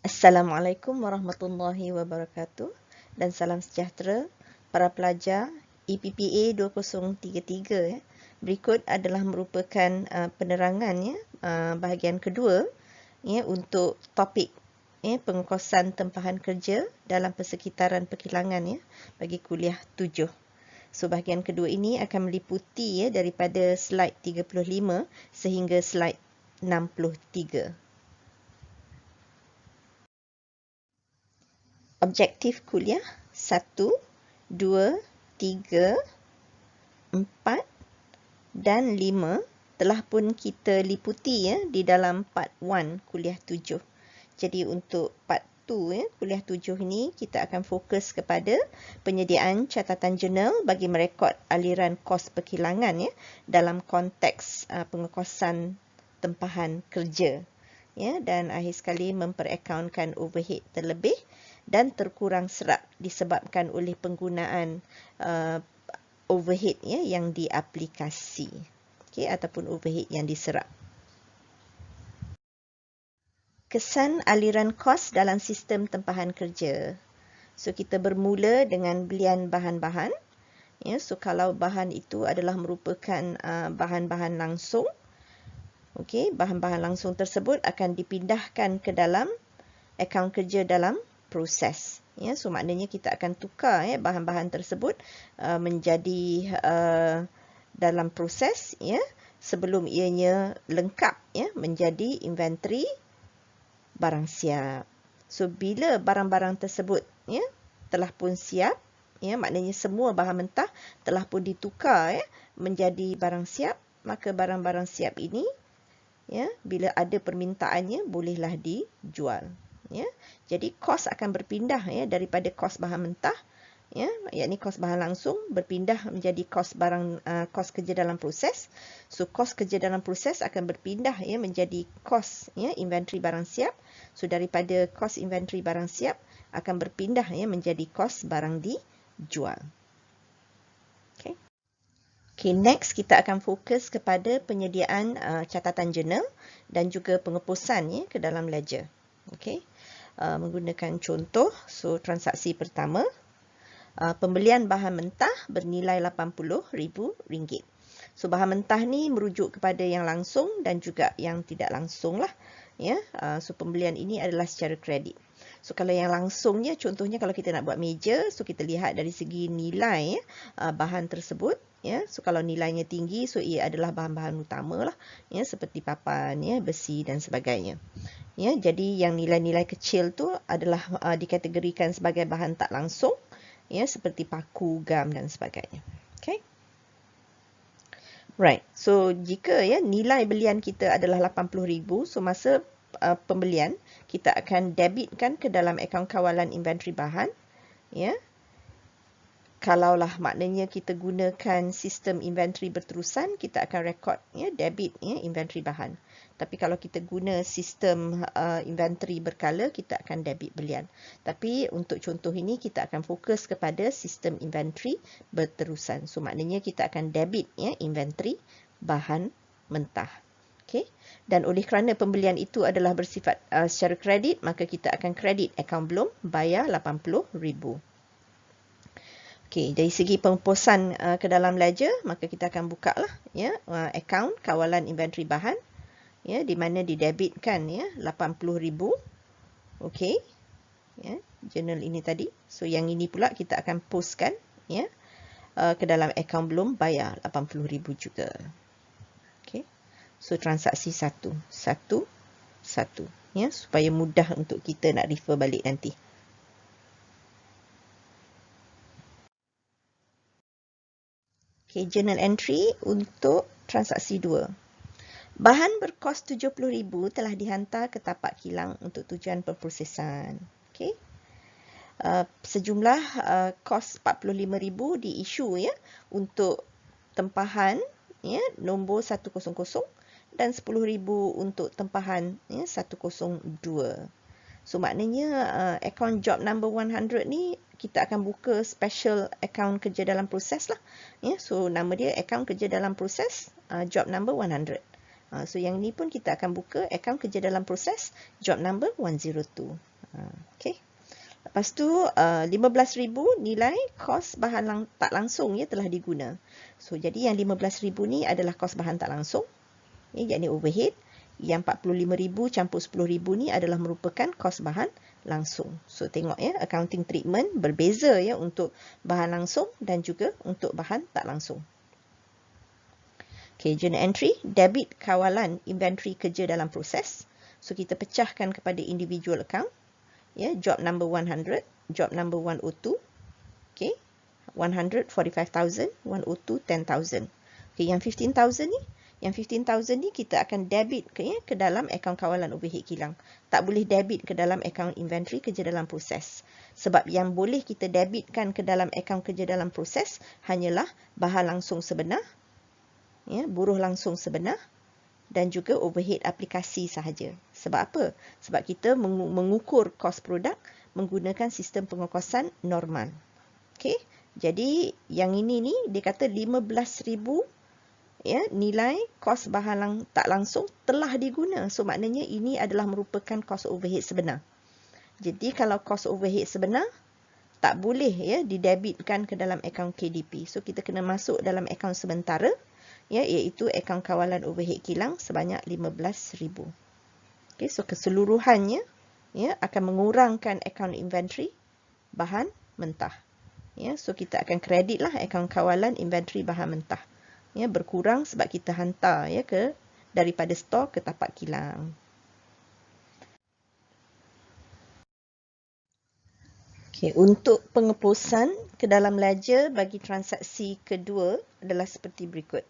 Assalamualaikum warahmatullahi wabarakatuh dan salam sejahtera para pelajar EPPA 2033 ya. Berikut adalah merupakan penerangan ya, bahagian kedua ya untuk topik ya pengekosan tempahan kerja dalam persekitaran perkilangan ya bagi kuliah 7. So bahagian kedua ini akan meliputi ya daripada slide 35 sehingga slide 63. Objektif kuliah 1, 2, 3, 4 dan 5 telah pun kita liputi ya di dalam part 1 kuliah 7. Jadi untuk part 2 ya, kuliah 7 ini kita akan fokus kepada penyediaan catatan jurnal bagi merekod aliran kos perkilangan ya dalam konteks pengekosan tempahan kerja. Ya, dan akhir sekali memperakaunkan overhead terlebih dan terkurang serap disebabkan oleh penggunaan overhead ya yang diaplikasi. Okey, ataupun overhead yang diserap. Kesan aliran kos dalam sistem tempahan kerja. So kita bermula dengan belian bahan-bahan. Ya, so kalau bahan itu adalah merupakan bahan-bahan langsung, okey, bahan-bahan langsung tersebut akan dipindahkan ke dalam akaun kerja dalam proses. Ya, so maknanya kita akan tukar ya bahan-bahan tersebut menjadi dalam proses ya sebelum ianya lengkap ya menjadi inventory barang siap. So bila barang-barang tersebut ya telah pun siap ya maknanya semua bahan mentah telah pun ditukar ya menjadi barang siap, maka barang-barang siap ini ya bila ada permintaannya bolehlah dijual. Ya, jadi kos akan berpindah ya daripada kos bahan mentah ya, yakni kos bahan langsung berpindah menjadi kos barang kos kerja dalam proses. So kos kerja dalam proses akan berpindah ya menjadi kos ya inventory barang siap. So daripada kos inventory barang siap akan berpindah ya menjadi kos barang dijual. Okay. Okay, next kita akan fokus kepada penyediaan catatan jurnal dan juga pengepusan ya ke dalam ledger. Okay. Menggunakan contoh, so transaksi pertama, pembelian bahan mentah bernilai RM80,000. So bahan mentah ni merujuk kepada yang langsung dan juga yang tidak langsung lah. Ya, so pembelian ini adalah secara kredit. So kalau yang langsungnya, contohnya kalau kita nak buat meja, so kita lihat dari segi nilai bahan tersebut. Ya, so kalau nilainya tinggi, so ia adalah bahan-bahan utama lah. Ya, seperti papan, ya, besi dan sebagainya. Ya, jadi yang nilai-nilai kecil tu adalah dikategorikan sebagai bahan tak langsung, ya, seperti paku, gam dan sebagainya. Okay. Right. So jika ya nilai belian kita adalah RM80,000, so masa pembelian kita akan debitkan ke dalam akaun kawalan inventory bahan, ya. Kalaulah maknanya kita gunakan sistem inventory berterusan, kita akan rekod ya debit ya inventory bahan. Tapi kalau kita guna sistem inventory berkala, kita akan debit belian. Tapi untuk contoh ini kita akan fokus kepada sistem inventory berterusan. So maknanya kita akan debit ya inventory bahan mentah. Okay. Dan oleh kerana pembelian itu adalah bersifat secara kredit, maka kita akan kredit akaun belum bayar RM80,000. Okey, dari segi pengepusan ke dalam ledger, maka kita akan buka lah ya akaun kawalan inventory bahan ya di mana didebitkan ya RM80,000. Okey. Ya, jurnal ini tadi. So yang ini pula kita akan postkan ya ke dalam akaun belum bayar RM80,000 juga. Okey. So transaksi satu ya supaya mudah untuk kita nak refer balik nanti. Okay, journal entry untuk transaksi 2. Bahan berkos RM70,000 telah dihantar ke tapak kilang untuk tujuan pemprosesan. Okay. Sejumlah kos RM45,000 diisu ya untuk tempahan ya nombor 100 dan RM10,000 untuk tempahan ya 102. So maknanya akaun job number 100 ni kita akan buka special akaun kerja dalam proses lah. Ya, so nama dia akaun kerja dalam proses job number 100. So yang ni pun kita akan buka akaun kerja dalam proses job number 102. Okey. Lepas tu 15,000 nilai kos bahan tak langsung ya telah diguna. So jadi yang 15,000 ni adalah kos bahan tak langsung, ya, yakni overhead. Yang 45,000 campur 10,000 ni adalah merupakan kos bahan langsung. So tengok ya, accounting treatment berbeza ya untuk bahan langsung dan juga untuk bahan tak langsung. Okay, journal entry, debit kawalan inventory kerja dalam proses. So kita pecahkan kepada individual account. Ya, job number 100, job number 102. Okay, 100 45,000, 102 10,000. Okay, yang 15,000 ni, yang 15,000 ni kita akan debit ke dalam akaun kawalan overhead kilang. Tak boleh debit ke dalam akaun inventory kerja dalam proses. Sebab yang boleh kita debitkan ke dalam akaun kerja dalam proses hanyalah bahan langsung sebenar, ya, buruh langsung sebenar dan juga overhead aplikasi sahaja. Sebab apa? Sebab kita mengukur kos produk menggunakan sistem pengokosan normal. Okey. Jadi yang ini ni dia kata 15,000 ya, nilai kos bahan tak langsung telah diguna. So maknanya ini adalah merupakan kos overhead sebenar. Jadi kalau kos overhead sebenar tak boleh ya didebitkan ke dalam akaun KDP. So kita kena masuk dalam akaun sementara ya, iaitu akaun kawalan overhead kilang sebanyak 15,000. Okey, so keseluruhannya ya akan mengurangkan akaun inventory bahan mentah. Ya, so kita akan kredit lah akaun kawalan inventory bahan mentah. Ya, berkurang sebab kita hantar ya ke daripada stor ke tapak kilang. Okay, untuk pengepusan ke dalam ledger bagi transaksi kedua adalah seperti berikut.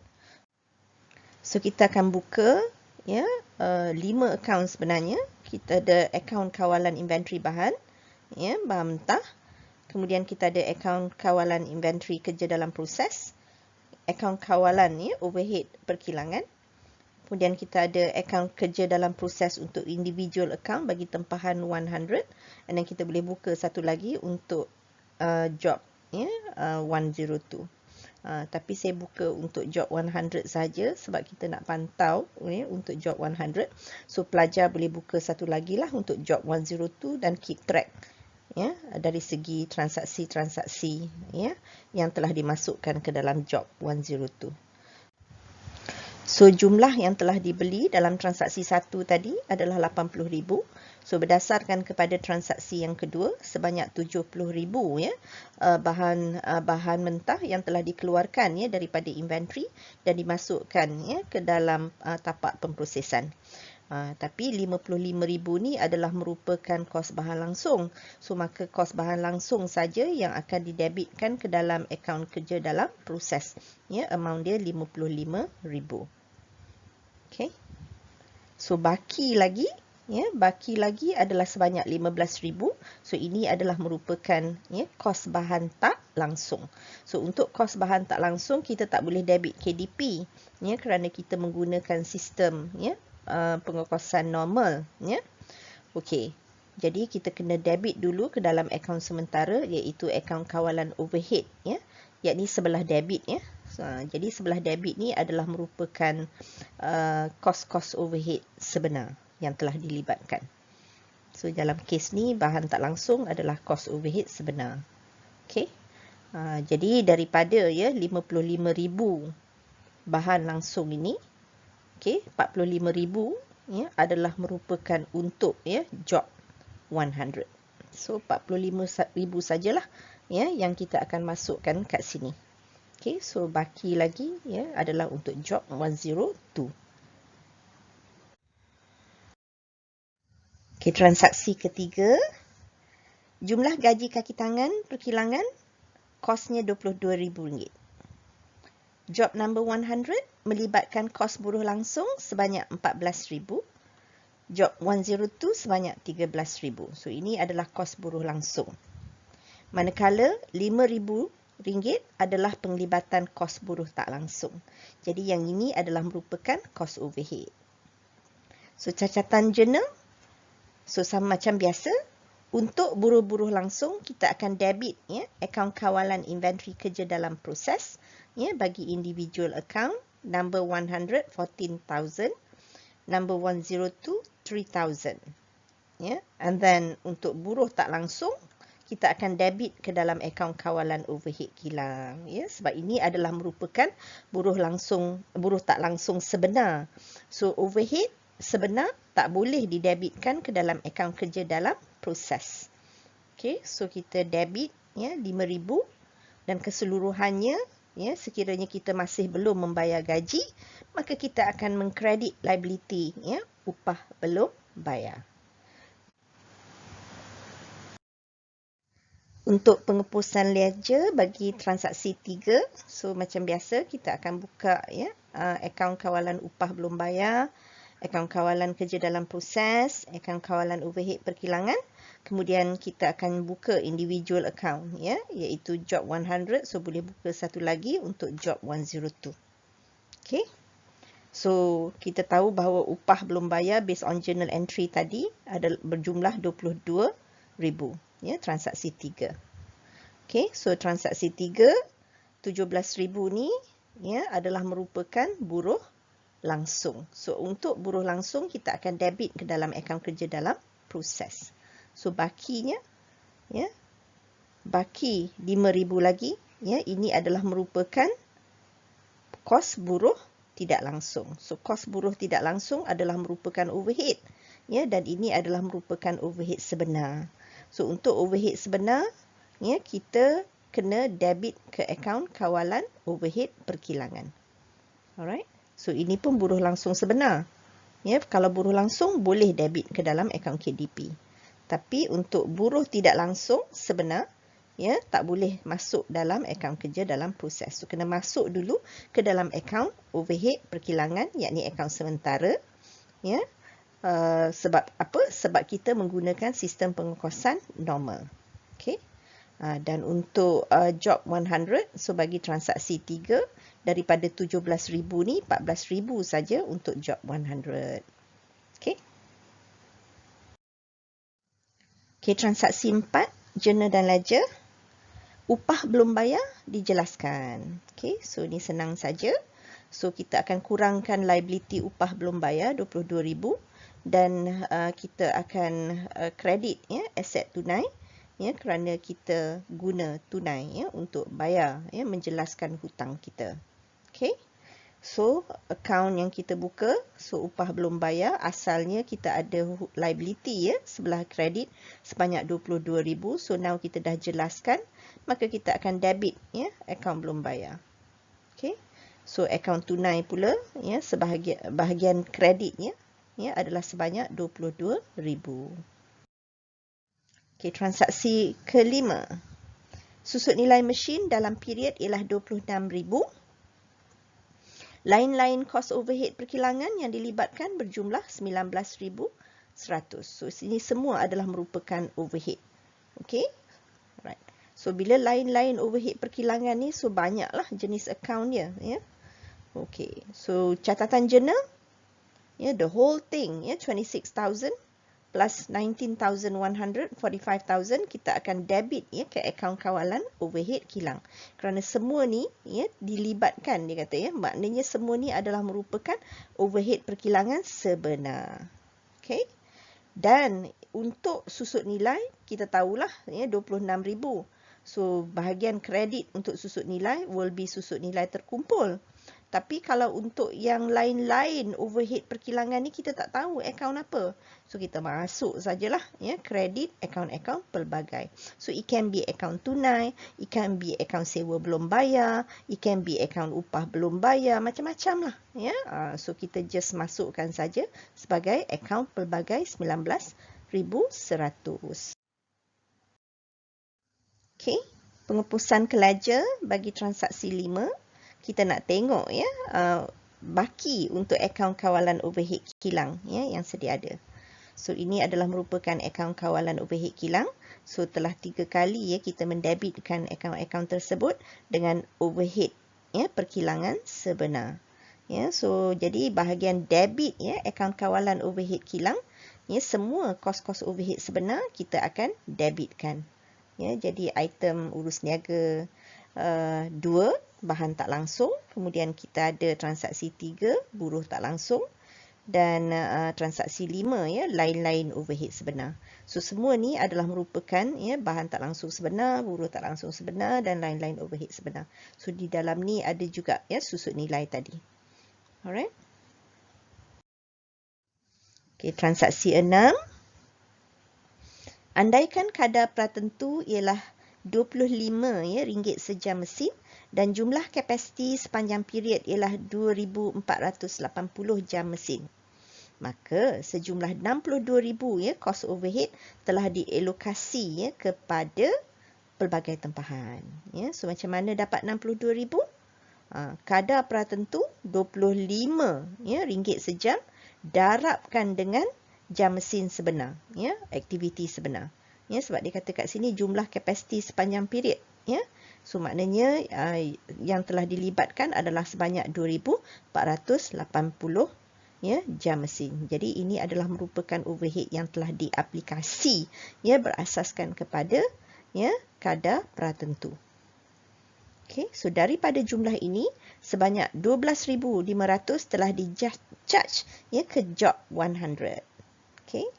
So kita akan buka ya 5 akaun sebenarnya. Kita ada akaun kawalan inventory bahan, ya, bahan mentah. Kemudian kita ada akaun kawalan inventory kerja dalam proses, akaun kawalan ya overhead perkilangan. Kemudian kita ada akaun kerja dalam proses untuk individual account bagi tempahan 100, dan then kita boleh buka satu lagi untuk job ya 102. Tapi saya buka untuk job 100 saja sebab kita nak pantau ya, untuk job 100. So pelajar boleh buka satu lagi lah untuk job 102 dan keep track ya dari segi transaksi-transaksi ya yang telah dimasukkan ke dalam job 102. So jumlah yang telah dibeli dalam transaksi satu tadi adalah 80,000. So berdasarkan kepada transaksi yang kedua sebanyak 70,000 ya bahan mentah yang telah dikeluarkan ya daripada inventory dan dimasukkan ya ke dalam tapak pemprosesan. Tapi 55,000 ni adalah merupakan kos bahan langsung. So maka kos bahan langsung saja yang akan didebitkan ke dalam akaun kerja dalam proses. Ya, amount dia 55,000. Okay. So baki lagi adalah sebanyak 15,000. So ini adalah merupakan ya kos bahan tak langsung. So untuk kos bahan tak langsung kita tak boleh debit KDP ya kerana kita menggunakan sistem ya pengokosan normal ya. Okey. Jadi kita kena debit dulu ke dalam akaun sementara iaitu akaun kawalan overhead ya. Yakni sebelah debit ya. Jadi sebelah debit ni adalah merupakan kos-kos overhead sebenar yang telah dilibatkan. So dalam kes ni bahan tak langsung adalah kos overhead sebenar. Okey. Jadi daripada ya 55,000 bahan langsung ini, okey, 45,000 ya adalah merupakan untuk ya job 100. So 45,000 sajalah ya yang kita akan masukkan kat sini. Okey, so baki lagi ya adalah untuk job 102. Okey, transaksi ketiga. Jumlah gaji kaki tangan perkilangan kosnya RM22,000. Job number 100 melibatkan kos buruh langsung sebanyak RM14,000. Job 102 sebanyak RM13,000. So ini adalah kos buruh langsung. Manakala RM5,000 adalah penglibatan kos buruh tak langsung. Jadi yang ini adalah merupakan kos overhead. So catatan jurnal. So sama macam biasa, untuk buruh-buruh langsung kita akan debit ya akaun kawalan inventory kerja dalam proses ya bagi individual account number 100 14,000, number 102 3,000. ya. And then untuk buruh tak langsung, kita akan debit ke dalam akaun kawalan overhead kilang, ya. Sebab ini adalah merupakan buruh tak langsung sebenar. So overhead sebenar tak boleh didebitkan ke dalam akaun kerja dalam proses. Okay, so kita debit ya 5,000 dan keseluruhannya ya sekiranya kita masih belum membayar gaji, maka kita akan mengkredit liability ya upah belum bayar. Untuk pengepusan ledger bagi transaksi 3, so macam biasa kita akan buka ya akaun kawalan upah belum bayar, akaun kawalan kerja dalam proses, akaun kawalan overhead perkilangan. Kemudian kita akan buka individual account ya, iaitu job 100, so boleh buka satu lagi untuk job 102. Okay. So kita tahu bahawa upah belum bayar based on journal entry tadi ada berjumlah 22,000 ya, transaksi 3. Okay, so transaksi 3 17,000 ni ya adalah merupakan buruh langsung. So untuk buruh langsung kita akan debit ke dalam akaun kerja dalam proses. So bakinya ya baki 5,000 lagi ya, ini adalah merupakan kos buruh tidak langsung. So kos buruh tidak langsung adalah merupakan overhead ya, dan ini adalah merupakan overhead sebenar. So untuk overhead sebenar ya kita kena debit ke akaun kawalan overhead perkilangan. Alright. So ini pun buruh langsung sebenar. Ya, kalau buruh langsung boleh debit ke dalam akaun KDP. Tapi untuk buruh tidak langsung sebenar, ya, tak boleh masuk dalam akaun kerja dalam proses. So kena masuk dulu ke dalam akaun overhead perkilangan, yakni akaun sementara. Ya. Sebab apa? Sebab kita menggunakan sistem pengekosan normal. Okey. Dan untuk job 100, so bagi transaksi 3, daripada 17,000 ni 14,000 saja untuk job 100. Okey. Okey, transaksi 4, journal dan ledger. Upah belum bayar dijelaskan. Okey, so ni senang saja. So kita akan kurangkan liability upah belum bayar 22,000 dan kita akan kredit ya aset tunai ya kerana kita guna tunai ya untuk bayar ya menjelaskan hutang kita. Okey. So akaun yang kita buka, so upah belum bayar, asalnya kita ada liability ya sebelah kredit sebanyak 22,000. So now kita dah jelaskan, maka kita akan debit ya akaun belum bayar. Okey. So akaun tunai pula ya bahagian kreditnya ya adalah sebanyak 22,000. Okey, transaksi kelima. Susut nilai mesin dalam period ialah 26,000. Lain-lain kos overhead perkilangan yang dilibatkan berjumlah 19,100. So ini semua adalah merupakan overhead. Okey. Right. So bila lain-lain overhead perkilangan ni, so banyaklah jenis akaun dia ya. Okey. So catatan jurnal ya, the whole thing ya 26,000 plus 19,100, 45,000 kita akan debit ya ke akaun kawalan overhead kilang. Kerana semua ni ya dilibatkan, dia kata ya, maknanya semua ni adalah merupakan overhead perkilangan sebenar. Okey. Dan untuk susut nilai kita tahulah ya 26,000. So bahagian kredit untuk susut nilai will be susut nilai terkumpul. Tapi kalau untuk yang lain-lain overhead perkilangan ni kita tak tahu akaun apa. So kita masuk sajalah ya kredit akaun-akaun pelbagai. So it can be akaun tunai, it can be akaun sewa belum bayar, it can be akaun upah belum bayar, macam-macam lah ya. So kita just masukkan saja sebagai akaun pelbagai 19,100. Okey, pengepusan ke ledger bagi transaksi 5. Kita nak tengok ya baki untuk akaun kawalan overhead kilang ya yang sedia ada. So ini adalah merupakan akaun kawalan overhead kilang. So telah 3 kali ya kita mendebitkan akaun-akaun tersebut dengan overhead ya perkilangan sebenar. Ya, so jadi bahagian debit ya akaun kawalan overhead kilang ya semua kos-kos overhead sebenar kita akan debitkan. Ya, jadi item urus niaga 2 bahan tak langsung, kemudian kita ada transaksi 3 buruh tak langsung dan transaksi 5 ya, lain-lain overhead sebenar. So semua ni adalah merupakan ya bahan tak langsung sebenar, buruh tak langsung sebenar dan lain-lain overhead sebenar. So di dalam ni ada juga ya susut nilai tadi. Alright. Okey, transaksi 6. Andaikan kadar pratentu ialah 25 ya ringgit sejam mesin dan jumlah kapasiti sepanjang period ialah 2480 jam mesin. Maka sejumlah 62,000 ya kos overhead telah dialokasi ya kepada pelbagai tempahan. Ya, so macam mana dapat 62,000? Kadar pratentu 25 ya ringgit sejam darabkan dengan jam mesin sebenar, ya, aktiviti sebenar. Ya, sebab dia kata kat sini jumlah kapasiti sepanjang period, ya. So maknanya yang telah dilibatkan adalah sebanyak 2480 ya jam mesin. Jadi ini adalah merupakan overhead yang telah diaplikasi ya berasaskan kepada ya kadar pratentu. Okey, so daripada jumlah ini sebanyak 12,500 telah di-charge ya ke job 100. Okey.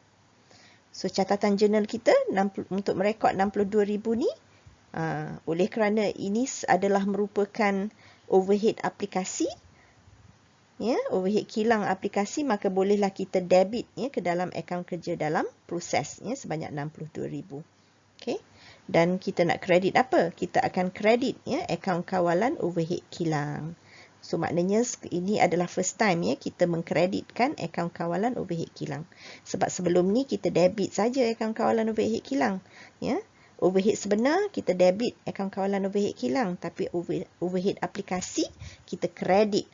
So catatan jurnal kita untuk merekod 62,000 ni oleh kerana ini adalah merupakan overhead aplikasi ya, overhead kilang aplikasi, maka bolehlah kita debit ya ke dalam akaun kerja dalam proses ya sebanyak 62,000. Okey. Dan kita nak kredit apa? Kita akan kredit ya akaun kawalan overhead kilang. So maknanya ini adalah first time ya kita mengkreditkan akaun kawalan overhead kilang. Sebab sebelum ni kita debit saja akaun kawalan overhead kilang ya. Overhead sebenar kita debit akaun kawalan overhead kilang, tapi overhead aplikasi kita kredit.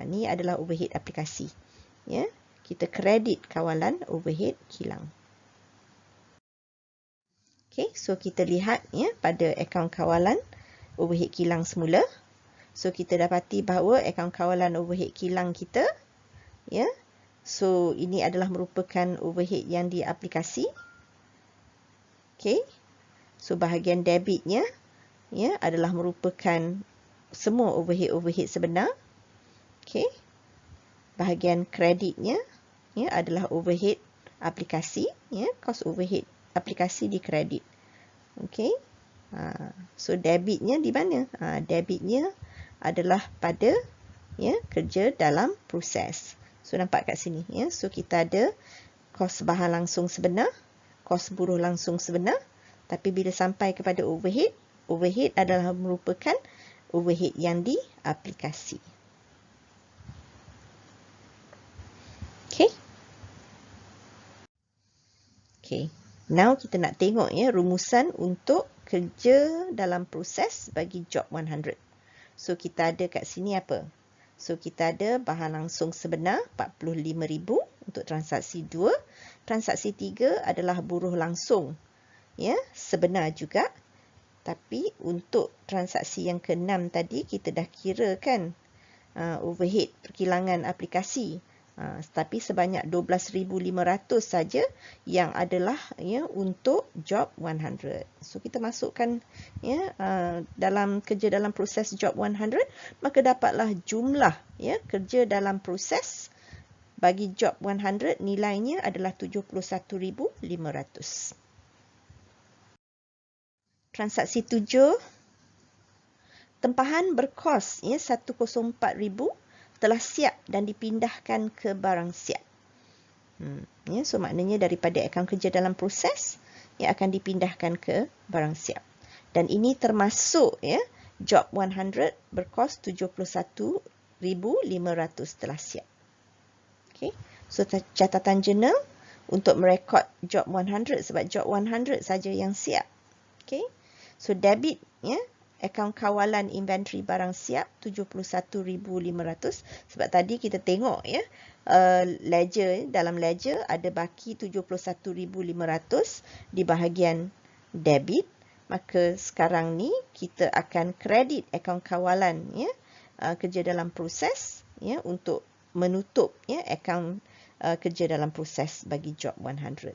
Ni adalah overhead aplikasi. Ya, kita kredit kawalan overhead kilang. Okey, so kita lihat ya pada akaun kawalan overhead kilang semula. So kita dapati bahawa akaun kawalan overhead kilang kita ya. So ini adalah merupakan overhead yang diaplikasi. Okey. So bahagian debitnya ya adalah merupakan semua overhead sebenar. Okey. Bahagian kreditnya ya adalah overhead aplikasi ya, kos overhead aplikasi dikredit. Okey. So debitnya di mana? Debitnya adalah pada ya kerja dalam proses. So nampak kat sini ya. So kita ada kos bahan langsung sebenar, kos buruh langsung sebenar. Tapi bila sampai kepada overhead, overhead adalah merupakan overhead yang diaplikasi. Okey. Okey. Now kita nak tengok ya rumusan untuk kerja dalam proses bagi job 100. So kita ada kat sini apa? So kita ada bahan langsung sebenar 45,000 untuk transaksi 2. Transaksi 3 adalah buruh langsung ya, sebenar juga. Tapi untuk transaksi yang ke-6 tadi kita dah kira kan overhead perkilangan aplikasi. Tapi sebanyak 12,500 saja yang adalah ya untuk job 100. So kita masukkan ya dalam kerja dalam proses job 100, maka dapatlah jumlah ya kerja dalam proses bagi job 100 nilainya adalah 71,500. Transaksi 7, tempahan berkos ya 104,000 telah siap dan dipindahkan ke barang siap. Ya, so maknanya daripada akaun kerja dalam proses yang akan dipindahkan ke barang siap. Dan ini termasuk ya job 100 berkos 71,500 telah siap. Okey. So catatan jurnal untuk merekod job 100 sebab job 100 saja yang siap. Okey. So debit ya akaun kawalan inventory barang siap 71,500 sebab tadi kita tengok ya ledger, dalam ledger ada baki 71,500 di bahagian debit, maka sekarang ni kita akan kredit akaun kawalan ya kerja dalam proses ya untuk menutup ya akaun kerja dalam proses bagi job 100.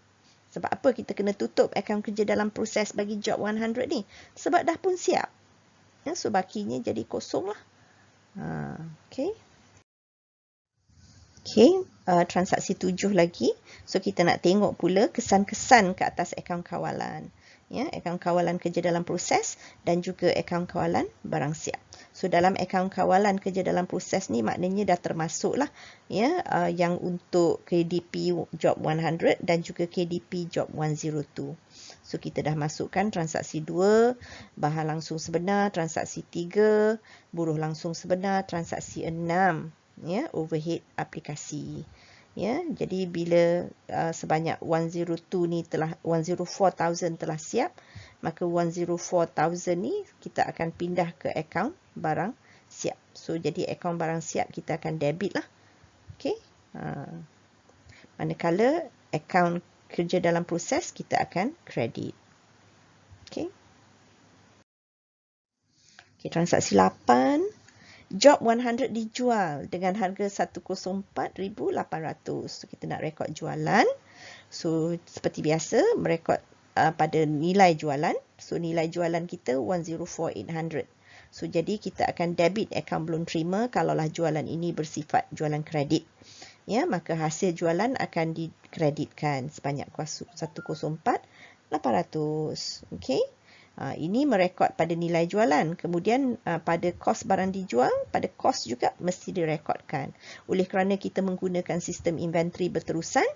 Sebab apa kita kena tutup akaun kerja dalam proses bagi job 100 ni? Sebab dah pun siap. Ya, so bakinya jadi kosong lah. Okey. Okey, transaksi 7 lagi. So kita nak tengok pula kesan-kesan ke atas akaun kawalan. Ya, akaun kawalan kerja dalam proses dan juga akaun kawalan barang siap. So dalam akaun kawalan kerja dalam proses ni maknanya dah termasuklah ya yang untuk KDP job 100 dan juga KDP job 102. So kita dah masukkan transaksi 2, bahan langsung sebenar, transaksi 3, buruh langsung sebenar, transaksi 6. Ya, overhead aplikasi. Ya, jadi bila sebanyak 102 ni telah 104,000 telah siap, maka 104,000 ni kita akan pindah ke akaun barang siap. So jadi akaun barang siap kita akan debit lah. Okey. Manakala akaun kerja dalam proses kita akan kredit. Okey. Okey, transaksi 8. Job 100 dijual dengan harga 104,800. So, kita nak rekod jualan. So, seperti biasa, merekod pada nilai jualan. So, nilai jualan kita 104,800. So, jadi kita akan debit akaun belum terima kalaulah jualan ini bersifat jualan kredit. Ya, maka hasil jualan akan dikreditkan sebanyak 104,800. Okey. Ini merekod pada nilai jualan. Kemudian pada kos barang dijual, pada kos juga mesti direkodkan. Oleh kerana kita menggunakan sistem inventory berterusan,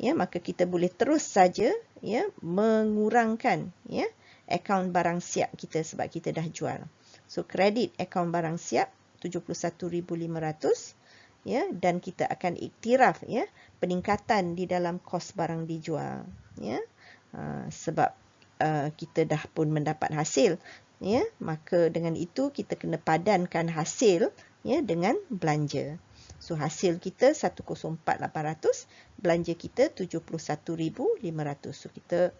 ya, maka kita boleh terus saja ya mengurangkan ya akaun barang siap kita sebab kita dah jual. So kredit akaun barang siap 71,500 ya, dan kita akan iktiraf ya peningkatan di dalam kos barang dijual ya. Sebab kita dah pun mendapat hasil ya, maka dengan itu kita kena padankan hasil ya dengan belanja. So hasil kita 104,800, belanja kita 71,500. So kita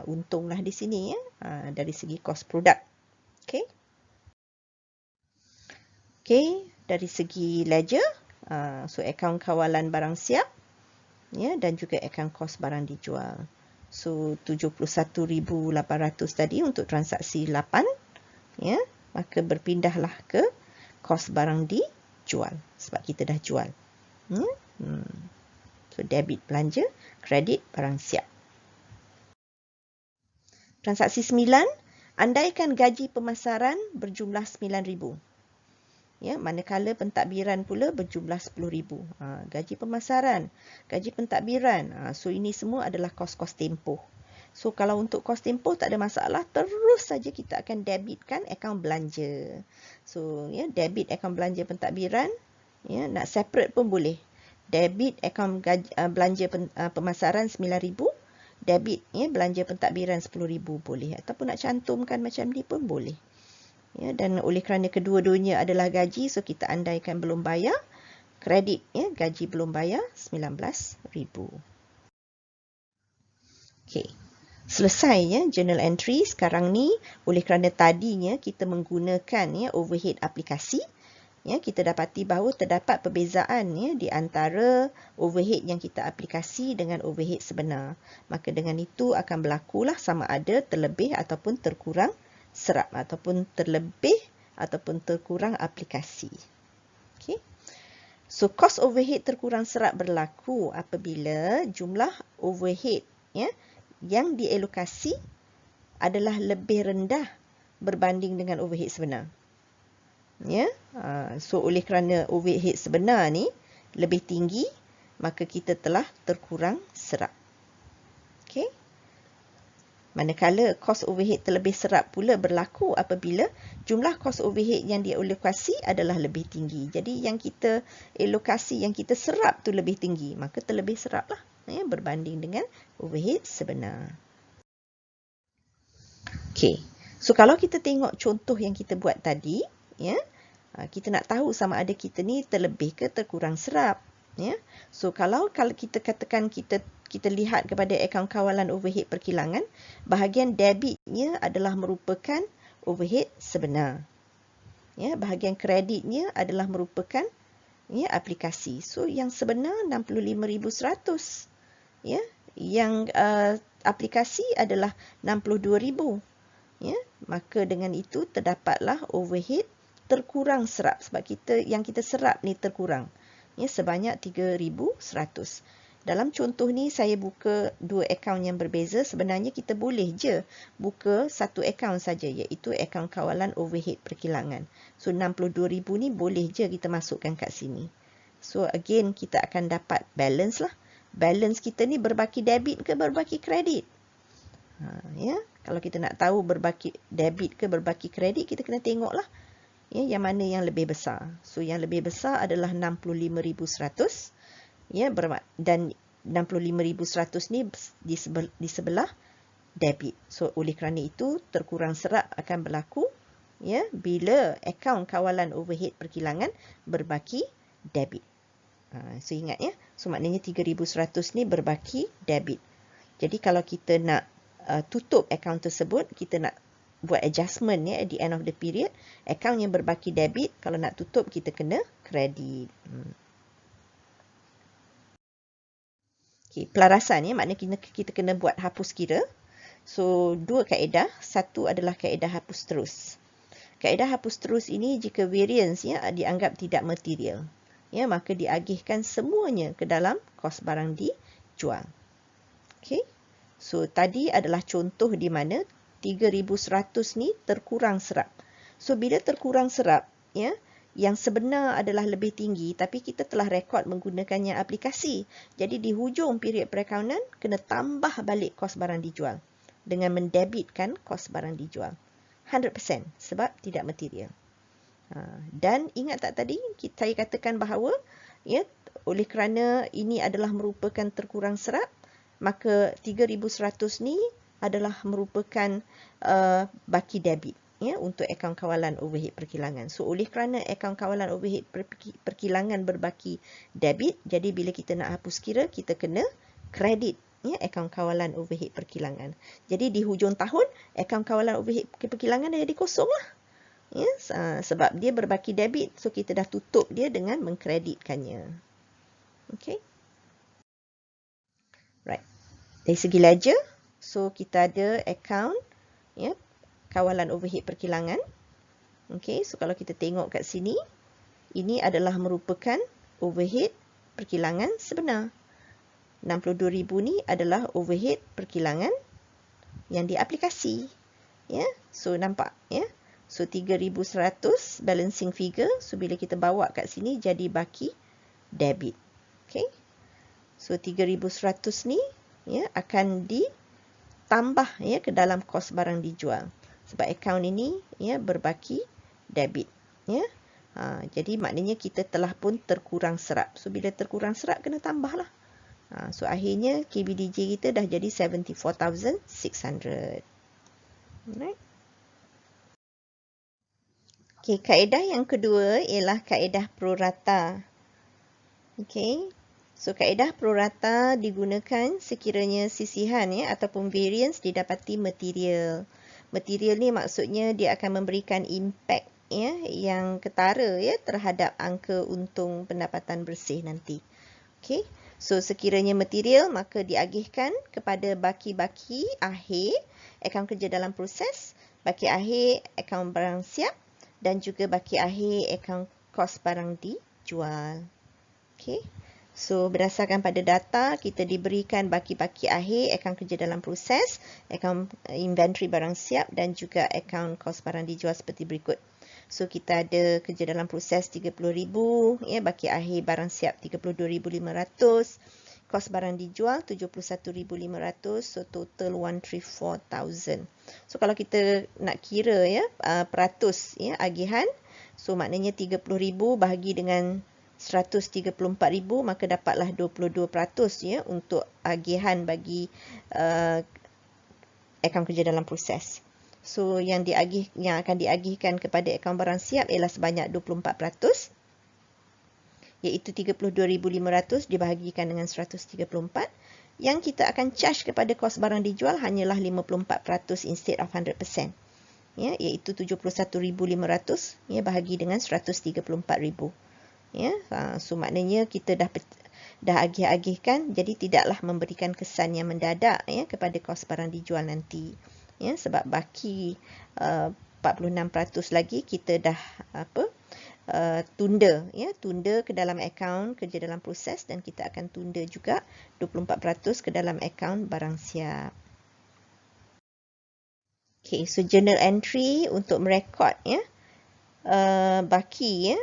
untunglah di sini ya dari segi kos produk. Okey. Okey, dari segi ledger, so akaun kawalan barang siap ya dan juga akaun kos barang dijual. So 71,800 tadi untuk transaksi 8 ya, maka berpindahlah ke kos barang dijual sebab kita dah jual. So debit belanja, kredit barang siap. Transaksi 9, andaikan gaji pemasaran berjumlah 9,000. Ya, manakala pentadbiran pula berjumlah 10,000. Gaji pemasaran, gaji pentadbiran. So ini semua adalah kos-kos tempoh. So kalau untuk kos tempoh tak ada masalah, terus saja kita akan debitkan akaun belanja. So ya, debit akaun belanja pentadbiran, ya, nak separate pun boleh. Debit akaun belanja pemasaran 9,000, debit ya belanja pentadbiran 10,000 boleh, ataupun nak cantumkan macam ni pun boleh. Ya, dan oleh kerana kedua-duanya adalah gaji, so kita andaikan belum bayar, kredit ya, gaji belum bayar 19,000. Okey. Selesai ya journal entry. Sekarang ni oleh kerana tadinya kita menggunakan ya overhead aplikasi, ya, kita dapati bahawa terdapat perbezaan ya di antara overhead yang kita aplikasi dengan overhead sebenar. Maka dengan itu akan berlakulah sama ada terlebih ataupun terkurang serap ataupun terlebih ataupun terkurang aplikasi. Okey. So cost overhead terkurang serap berlaku apabila jumlah overhead ya yang dialokasi adalah lebih rendah berbanding dengan overhead sebenar. Ya. So oleh kerana overhead sebenar ni lebih tinggi, maka kita telah terkurang serap. Okey. Manakala kos overhead terlebih serap pula berlaku apabila jumlah kos overhead yang dialokasi adalah lebih tinggi. Jadi yang kita alokasi, yang kita serap tu lebih tinggi, maka terlebih serap lah ya, berbanding dengan overhead sebenar. Okey. So kalau kita tengok contoh yang kita buat tadi, ya, kita nak tahu sama ada kita ni terlebih ke terkurang serap. Ya. So kalau kita katakan kita lihat kepada akaun kawalan overhead perkilangan, bahagian debitnya adalah merupakan overhead sebenar. Ya, bahagian kreditnya adalah merupakan ya aplikasi. So yang sebenar 65,100. Ya, yang aplikasi adalah 62,000. Ya, maka dengan itu terdapatlah overhead terkurang serap sebab yang kita serap ni terkurang. ya, sebanyak 3,100. Dalam contoh ni saya buka dua akaun yang berbeza. Sebenarnya kita boleh je buka satu akaun saja, iaitu akaun kawalan overhead perkilangan. So 62,000 ni boleh je kita masukkan kat sini. So again kita akan dapat balance lah. Balance kita ni berbaki debit ke berbaki kredit? Ya, kalau kita nak tahu berbaki debit ke berbaki kredit, kita kena tengok lah, ya, yang mana yang lebih besar. So yang lebih besar adalah 65,100. Ya, dan 65,100 ni di sebelah debit. So oleh kerana itu terkurang serap akan berlaku, ya, bila akaun kawalan overhead perkilangan berbaki debit. So ingat, ya. So maknanya 3,100 ni berbaki debit. Jadi kalau kita nak tutup akaun tersebut, kita nak buat adjustment, ya, at the end of the period, akaun yang berbaki debit, kalau nak tutup kita kena kredit. Pelarasan, ya, maknanya kita kena buat hapus kira. So dua kaedah. Satu adalah kaedah hapus terus. Kaedah hapus terus ini jika variance, ya, dianggap tidak material, ya, maka diagihkan semuanya ke dalam kos barang dijual. Okey. So tadi adalah contoh di mana 3,100 ni terkurang serap. So bila terkurang serap, ya, yang sebenar adalah lebih tinggi, tapi kita telah rekod menggunakannya aplikasi. Jadi di hujung period perakaunan, kena tambah balik kos barang dijual dengan mendebitkan kos barang dijual. 100% sebab tidak material. Dan ingat tak tadi, saya katakan bahawa, ya, oleh kerana ini adalah merupakan terkurang serap, maka 3,100 ni adalah merupakan baki debit, ya, untuk akaun kawalan overhead perkilangan. So oleh kerana akaun kawalan overhead perkilangan berbaki debit, jadi bila kita nak hapus kira, kita kena kredit, ya, akaun kawalan overhead perkilangan. Jadi di hujung tahun, akaun kawalan overhead perkilangan dah jadi kosong lah, ya, sebab dia berbaki debit. So kita dah tutup dia dengan mengkreditkannya. Okay. Right. Dari segi ledger, so kita ada akaun, ya, kawalan overhead perkilangan. Okey, so kalau kita tengok kat sini, ini adalah merupakan overhead perkilangan sebenar. 62,000 ni adalah overhead perkilangan yang diaplikasi. Ya, so nampak, ya. So 3,100 balancing figure. So bila kita bawa kat sini jadi baki debit. Okey. So 3,100 ni, ya, akan ditambah, ya, ke dalam kos barang dijual. Sebab akaun ini, ya, berbaki debit, ya. Jadi maknanya kita telah pun terkurang serap. So bila terkurang serap kena tambahlah. So akhirnya KBDJ kita dah jadi 74,600. Alright. Okey, kaedah yang kedua ialah kaedah prorata. Okey. So kaedah prorata digunakan sekiranya sisihan, ya, ataupun variance didapati material. Material ni maksudnya dia akan memberikan impact, ya, yang ketara, ya, terhadap angka untung pendapatan bersih nanti. Okey. So sekiranya material, maka diagihkan kepada baki-baki akhir akaun kerja dalam proses, baki akhir akaun barang siap dan juga baki akhir akaun kos barang dijual. Okey. So berdasarkan pada data, kita diberikan baki-baki akhir akaun kerja dalam proses, akaun inventory barang siap dan juga akaun kos barang dijual seperti berikut. So kita ada kerja dalam proses 30,000, ya, baki akhir barang siap 32,500, kos barang dijual 71,500, so total 134,000. So kalau kita nak kira, ya, peratus, ya, agihan, so maknanya 30,000 bahagi dengan 134,000, maka dapatlah 22%, ya, untuk agihan bagi akaun kerja dalam proses. So yang akan diagihkan kepada akaun barang siap ialah sebanyak 24%, iaitu 32,500 dibahagikan dengan 134. Yang kita akan charge kepada kos barang dijual hanyalah 54% instead of 100%. Ya, iaitu 71,500, ya, bahagi dengan 134,000. Ya, so maknanya kita dah agih-agihkan, jadi tidaklah memberikan kesan yang mendadak, ya, kepada kos barang dijual nanti. Ya, sebab baki 46% lagi kita dah tunda, ya, tunda ke dalam akaun kerja dalam proses, dan kita akan tunda juga 24% ke dalam akaun barang siap. Okay, so journal entry untuk merekod, ya, baki, ya,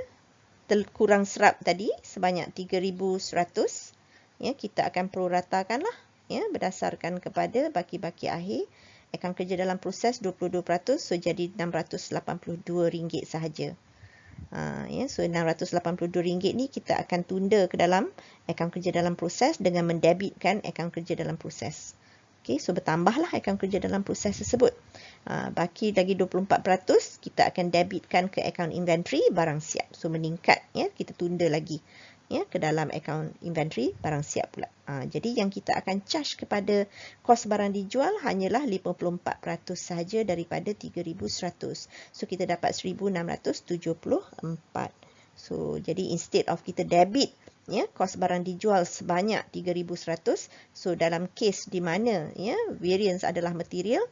kurang serap tadi sebanyak 3,100, ya, kita akan proratakan lah, ya, berdasarkan kepada baki-baki akhir. Akaun kerja dalam proses 22%, so jadi RM682 sahaja. Ya, so RM682 ni kita akan tunda ke dalam akaun kerja dalam proses dengan mendebitkan akaun kerja dalam proses. Okay, so bertambahlah akaun kerja dalam proses tersebut. Baki lagi 24%, kita akan debitkan ke akaun inventory barang siap. So meningkat, ya, kita tunda lagi, ya, ke dalam akaun inventory barang siap pula. Jadi yang kita akan charge kepada kos barang dijual hanyalah 54% sahaja daripada 3,100. So kita dapat 1,674. So jadi instead of kita debit, ya, kos barang dijual sebanyak 3,100, so dalam kes di mana, ya, variance adalah material,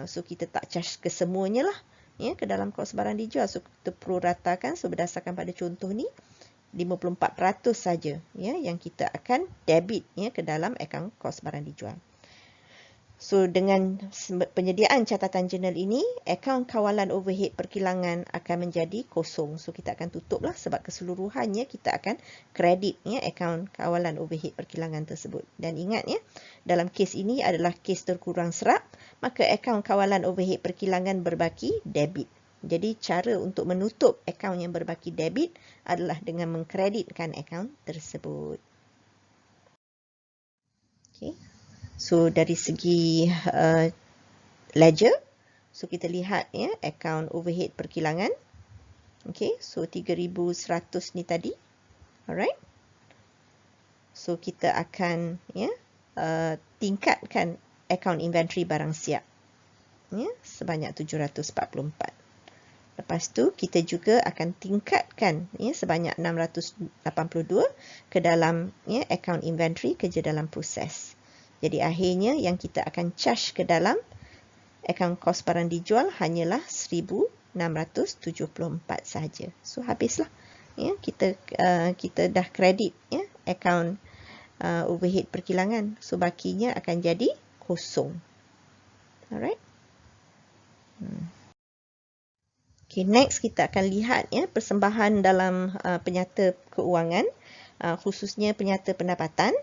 so kita tak charge kesemuanya lah, ya, ke dalam kos barang dijual. So kita proratakan, so berdasarkan pada contoh ni 54% saja, ya, yang kita akan debit, ya, ke dalam akaun kos barang dijual. So dengan penyediaan catatan jurnal ini, akaun kawalan overhead perkilangan akan menjadi kosong. So kita akan tutuplah sebab keseluruhannya kita akan kredit, ya, akaun kawalan overhead perkilangan tersebut. Dan ingat, ya, dalam kes ini adalah kes terkurang serap, maka akaun kawalan overhead perkilangan berbaki debit. Jadi cara untuk menutup akaun yang berbaki debit adalah dengan mengkreditkan akaun tersebut. Okay. So dari segi ledger, so kita lihat, ya, akaun overhead perkilangan. Okay, so 3,100 ni tadi. Alright. So kita akan, ya, tingkatkan akaun inventory barang siap, ya, sebanyak 744. Lepas tu kita juga akan tingkatkan, ya, sebanyak 682 ke dalam, ya, akaun inventory kerja dalam proses. Jadi akhirnya yang kita akan charge ke dalam akaun kos barang dijual hanyalah 1,674 sahaja. So habislah, ya, kita dah kredit, ya, akaun overhead perkilangan. So bakinya akan jadi kosong. Alright. Okay, next kita akan lihat, ya, persembahan dalam penyata keuangan, khususnya penyata pendapatan.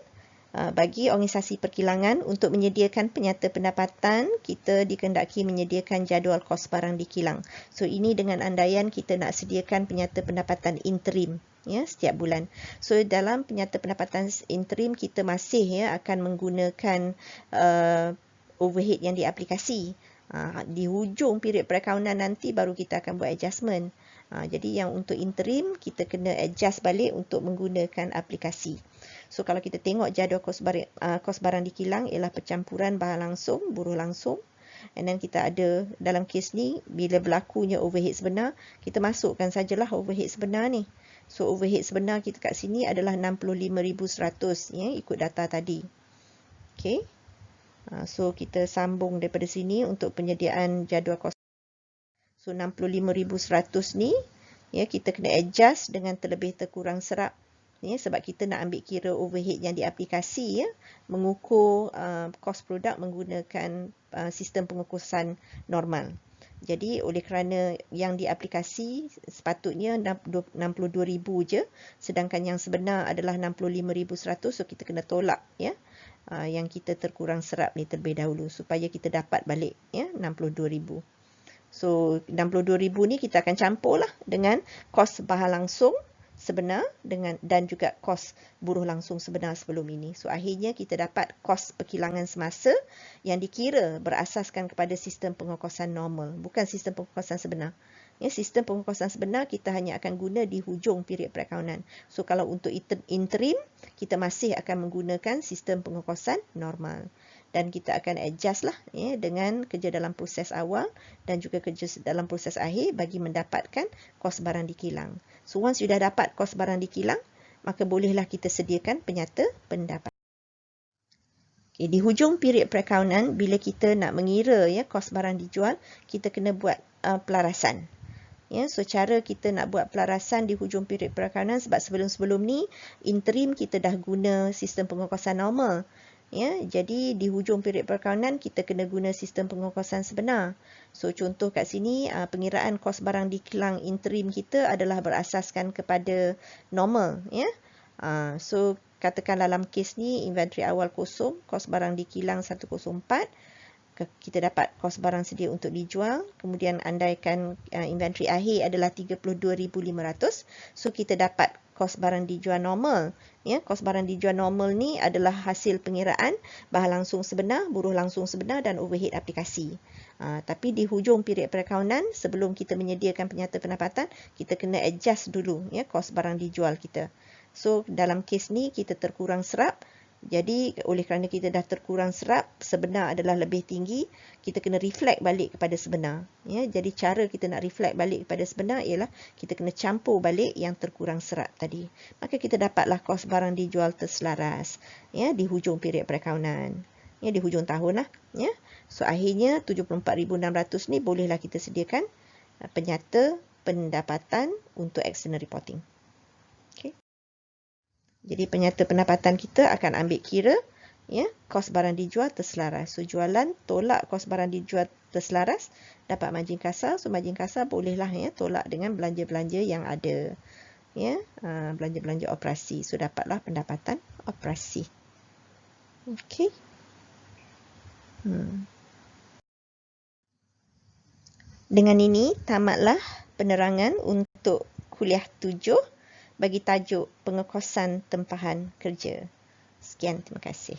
Bagi organisasi perkilangan, untuk menyediakan penyata pendapatan, kita dikehendaki menyediakan jadual kos barang dikilang. So ini dengan andaian kita nak sediakan penyata pendapatan interim, ya, setiap bulan. So dalam penyata pendapatan interim kita masih, ya, akan menggunakan overhead yang diaplikasi. Di hujung period perakaunan nanti baru kita akan buat adjustment. Jadi yang untuk interim kita kena adjust balik untuk menggunakan aplikasi. So kalau kita tengok jadual kos barang dikilang ialah percampuran bahan langsung, buruh langsung. And then kita ada dalam kes ni, bila berlakunya overhead sebenar, kita masukkan sajalah overhead sebenar ni. So overhead sebenar kita kat sini adalah 65,100, ya, ikut data tadi. Okay. So kita sambung daripada sini untuk penyediaan jadual kos. So 65,100 ni, ya, kita kena adjust dengan terlebih terkurang serap, ya, sebab kita nak ambil kira overhead yang diaplikasi, ya, mengukur kos produk menggunakan sistem pengukusan normal. Jadi oleh kerana yang diaplikasi sepatutnya 62,000 je, sedangkan yang sebenar adalah 65,100, so kita kena tolak, ya, yang kita terkurang serap ni terlebih dahulu supaya kita dapat balik, ya, 62,000. So 62,000 ni kita akan campurlah dengan kos bahan langsung sebenar dan juga kos buruh langsung sebenar sebelum ini. So akhirnya kita dapat kos perkilangan semasa yang dikira berasaskan kepada sistem pengokosan normal, bukan sistem pengokosan sebenar. Ya, sistem pengokosan sebenar kita hanya akan guna di hujung period perakaunan. So kalau untuk interim, kita masih akan menggunakan sistem pengokosan normal. Dan kita akan adjust lah, ya, dengan kerja dalam proses awal dan juga kerja dalam proses akhir bagi mendapatkan kos barang dikilang. So once you dah dapat kos barang dikilang, maka bolehlah kita sediakan penyata pendapatan. Okay, di hujung period perakaunan, bila kita nak mengira, ya, kos barang dijual, kita kena buat pelarasan. Ya, so cara kita nak buat pelarasan di hujung period perakanan, sebab sebelum-sebelum ni interim kita dah guna sistem pengokosan normal. Ya, jadi di hujung period perakanan kita kena guna sistem pengokosan sebenar. So contoh kat sini pengiraan kos barang di kilang interim kita adalah berasaskan kepada normal, ya. So katakan dalam kes ni inventory awal kosong, kos barang di kilang 104, kita dapat kos barang sedia untuk dijual, kemudian andaikan inventory akhir adalah 32,500, so kita dapat kos barang dijual normal. Ya, kos barang dijual normal ni adalah hasil pengiraan bahan langsung sebenar, buruh langsung sebenar dan overhead aplikasi. Tapi di hujung period perakaunan, sebelum kita menyediakan penyata pendapatan, kita kena adjust dulu ya kos barang dijual kita. So dalam kes ni kita terkurang serap. Jadi oleh kerana kita dah terkurang serap, sebenar adalah lebih tinggi, kita kena reflect balik kepada sebenar. Ya, jadi cara kita nak reflect balik kepada sebenar ialah kita kena campur balik yang terkurang serap tadi. Maka kita dapatlah kos barang dijual terselaras ya di hujung period perakaunan. Ya, di hujung tahun lah. Ya. So akhirnya 74,600 ni bolehlah kita sediakan penyata pendapatan untuk external reporting. Okay. Jadi penyata pendapatan kita akan ambil kira ya kos barang dijual terselaras. So jualan tolak kos barang dijual terselaras, dapat margin kasar. So margin kasar bolehlah ya tolak dengan belanja-belanja yang ada. Ya, belanja-belanja operasi. So dapatlah pendapatan operasi. Okey. Dengan ini tamatlah penerangan untuk kuliah 7 bagi tajuk pengekosan tempahan kerja. Sekian, terima kasih.